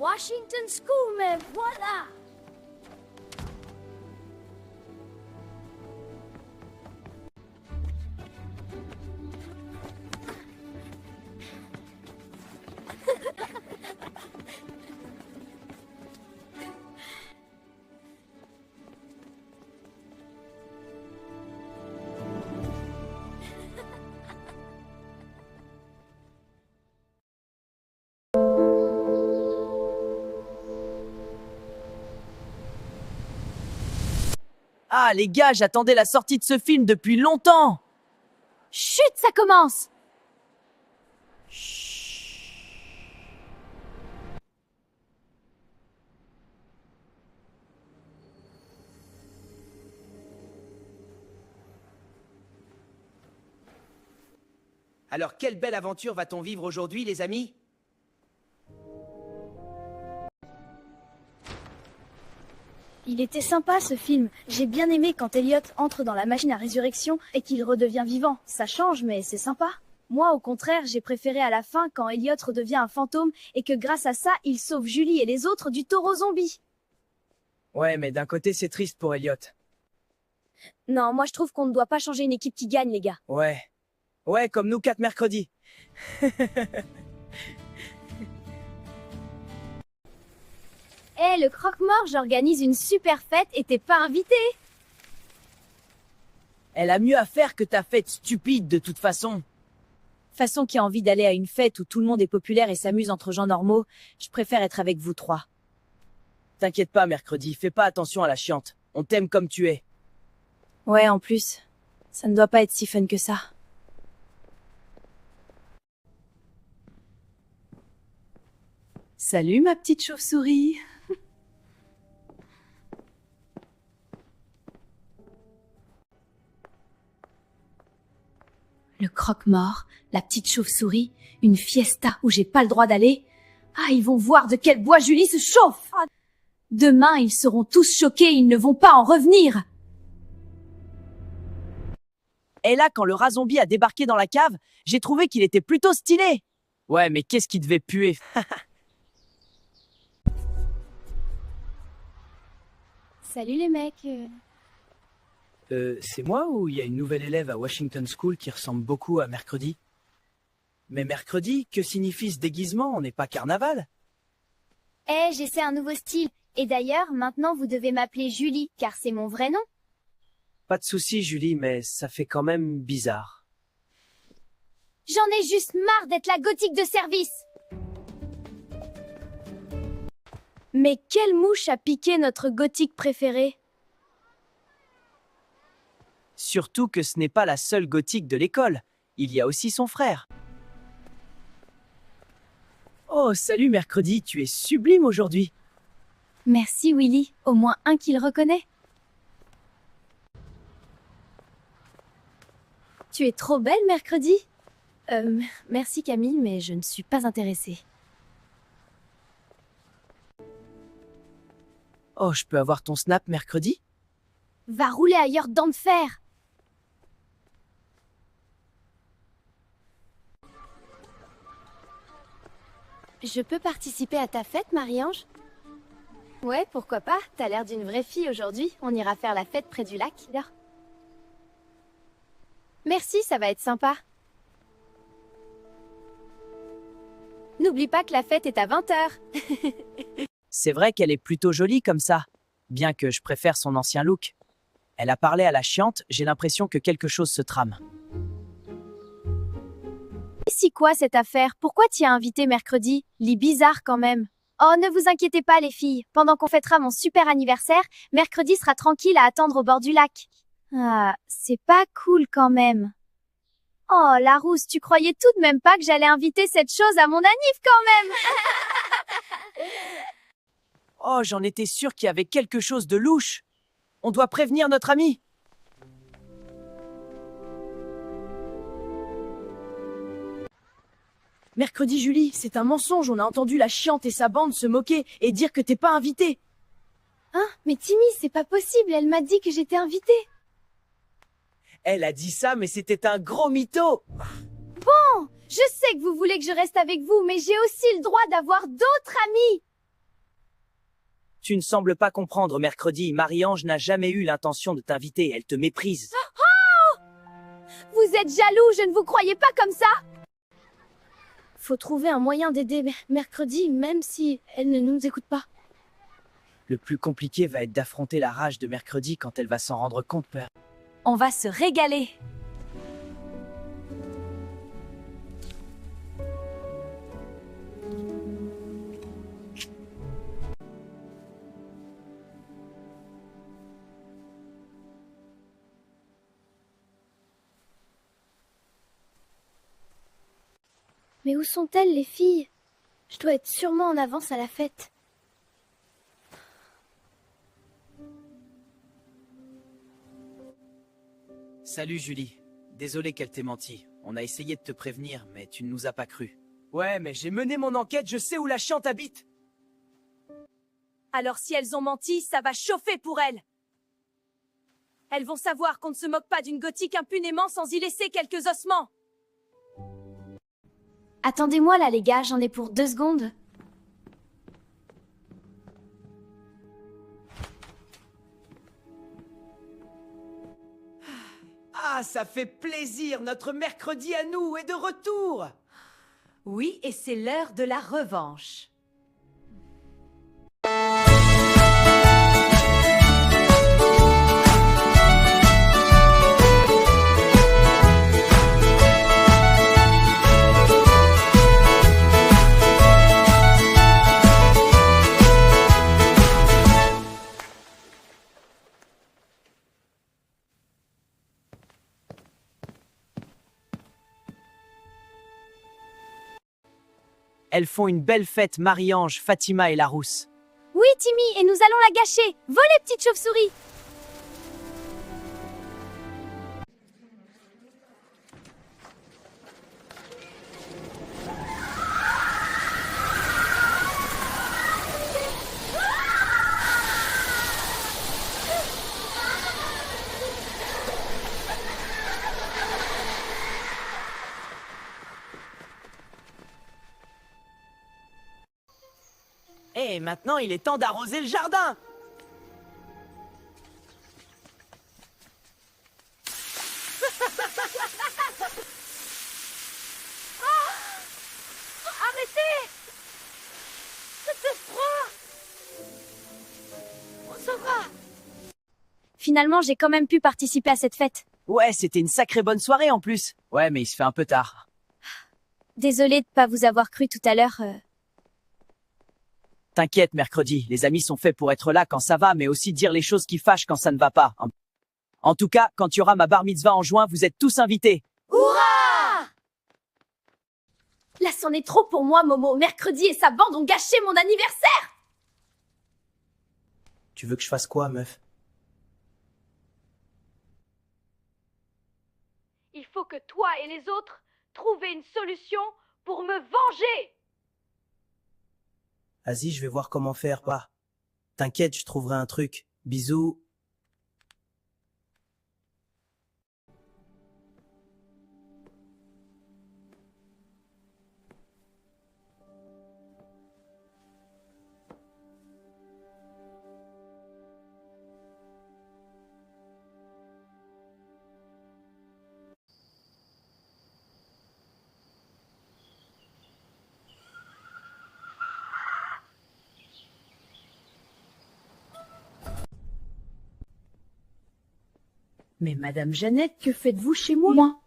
Washington School, mais voilà! Ah les gars, j'attendais la sortie de ce film depuis longtemps. Chut, ça commence! Alors, quelle belle aventure va-t-on vivre aujourd'hui, les amis? Il était sympa ce film. J'ai bien aimé quand Elliot entre dans la machine à résurrection et qu'il redevient vivant. Ça change, mais c'est sympa. Moi, au contraire, j'ai préféré à la fin quand Elliot redevient un fantôme et que grâce à ça, il sauve Julie et les autres du taureau zombie. Ouais, mais d'un côté, c'est triste pour Elliot. Non, moi je trouve qu'on ne doit pas changer une équipe qui gagne, les gars. Ouais. Ouais, comme nous 4 mercredis. Eh, le croque-mort, j'organise une super fête et t'es pas invité. Elle a mieux à faire que ta fête stupide de toute façon. Façon qui a envie d'aller à une fête où tout le monde est populaire et s'amuse entre gens normaux, je préfère être avec vous trois. T'inquiète pas, mercredi, fais pas attention à la chiante. On t'aime comme tu es. Ouais, en plus, ça ne doit pas être si fun que ça. Salut ma petite chauve-souris. Le croque-mort, la petite chauve-souris, une fiesta où j'ai pas le droit d'aller. Ah, ils vont voir de quel bois Julie se chauffe. Demain, ils seront tous choqués, ils ne vont pas en revenir. Et là, quand le rat zombie a débarqué dans la cave, j'ai trouvé qu'il était plutôt stylé. Ouais, mais qu'est-ce qui devait puer? Salut les mecs. C'est moi ou il y a une nouvelle élève à Washington School qui ressemble beaucoup à mercredi? Mais mercredi, que signifie ce déguisement? On n'est pas carnaval? Eh, j'essaie un nouveau style. Et d'ailleurs, maintenant vous devez m'appeler Julie, car c'est mon vrai nom. Pas de souci, Julie, mais ça fait quand même bizarre. J'en ai juste marre d'être la gothique de service. Mais quelle mouche a piqué notre gothique préférée? Surtout que ce n'est pas la seule gothique de l'école. Il y a aussi son frère. Oh, salut mercredi, tu es sublime aujourd'hui. Merci Willy, au moins un qui le reconnaît. Tu es trop belle mercredi. Merci Camille, mais je ne suis pas intéressée. Oh, je peux avoir ton snap mercredi? Va rouler ailleurs, dents de fer. Je peux participer à ta fête, Marie-Ange? Ouais, pourquoi pas? T'as l'air d'une vraie fille aujourd'hui. On ira faire la fête près du lac. Là. Merci, ça va être sympa. N'oublie pas que la fête est à 20h. C'est vrai qu'elle est plutôt jolie comme ça, bien que je préfère son ancien look. Elle a parlé à la chiante, j'ai l'impression que quelque chose se trame. C'est quoi cette affaire? Pourquoi t'y as invité mercredi? Lit bizarre quand même. Oh, ne vous inquiétez pas les filles. Pendant qu'on fêtera mon super anniversaire, mercredi sera tranquille à attendre au bord du lac. Ah, c'est pas cool quand même. Oh, la rousse, tu croyais tout de même pas que j'allais inviter cette chose à mon anniv quand même. Oh, j'en étais sûr qu'il y avait quelque chose de louche. On doit prévenir notre ami. Mercredi, Julie, c'est un mensonge. On a entendu la chiante et sa bande se moquer et dire que t'es pas invitée. Hein? Mais Timmy, c'est pas possible. Elle m'a dit que j'étais invitée. Elle a dit ça, mais c'était un gros mytho. Bon, je sais que vous voulez que je reste avec vous, mais j'ai aussi le droit d'avoir d'autres amis. Tu ne sembles pas comprendre, mercredi. Marie-Ange n'a jamais eu l'intention de t'inviter. Elle te méprise. Vous êtes jaloux, je ne vous croyais pas comme ça. Faut trouver un moyen d'aider mercredi, même si elle ne nous écoute pas. Le plus compliqué va être d'affronter la rage de mercredi quand elle va s'en rendre compte. On va se régaler. Mais où sont-elles, les filles? Je dois être sûrement en avance à la fête. Salut Julie. Désolé qu'elle t'ait menti. On a essayé de te prévenir, mais tu ne nous as pas cru. Ouais, mais j'ai mené mon enquête, je sais où la chiante habite. Alors si elles ont menti, ça va chauffer pour elles. Elles vont savoir qu'on ne se moque pas d'une gothique impunément sans y laisser quelques ossements. Attendez-moi là, les gars, j'en ai pour 2 secondes. Ah, ça fait plaisir. Notre mercredi à nous est de retour. Oui, et c'est l'heure de la revanche. Elles font une belle fête, Marie-Ange, Fatima et la rousse. Oui, Timmy, et nous allons la gâcher. Volez, petite chauve-souris. Et maintenant, il est temps d'arroser le jardin. Arrêtez! C'est froid! On s'en va! Finalement, j'ai quand même pu participer à cette fête. Ouais, c'était une sacrée bonne soirée en plus. Ouais, mais il se fait un peu tard. Désolée de pas vous avoir cru tout à l'heure. T'inquiète, mercredi, les amis sont faits pour être là quand ça va, mais aussi dire les choses qui fâchent quand ça ne va pas. En tout cas, quand il y aura ma bar mitzvah en juin, vous êtes tous invités. Hurrah! Là, c'en est trop pour moi, Momo. Mercredi et sa bande ont gâché mon anniversaire! Tu veux que je fasse quoi, meuf? Il faut que toi et les autres trouvent une solution pour me venger. Vas-y, je vais voir comment faire, pas. T'inquiète, je trouverai un truc. Bisous. Mais Madame Jeannette, que faites-vous chez moi?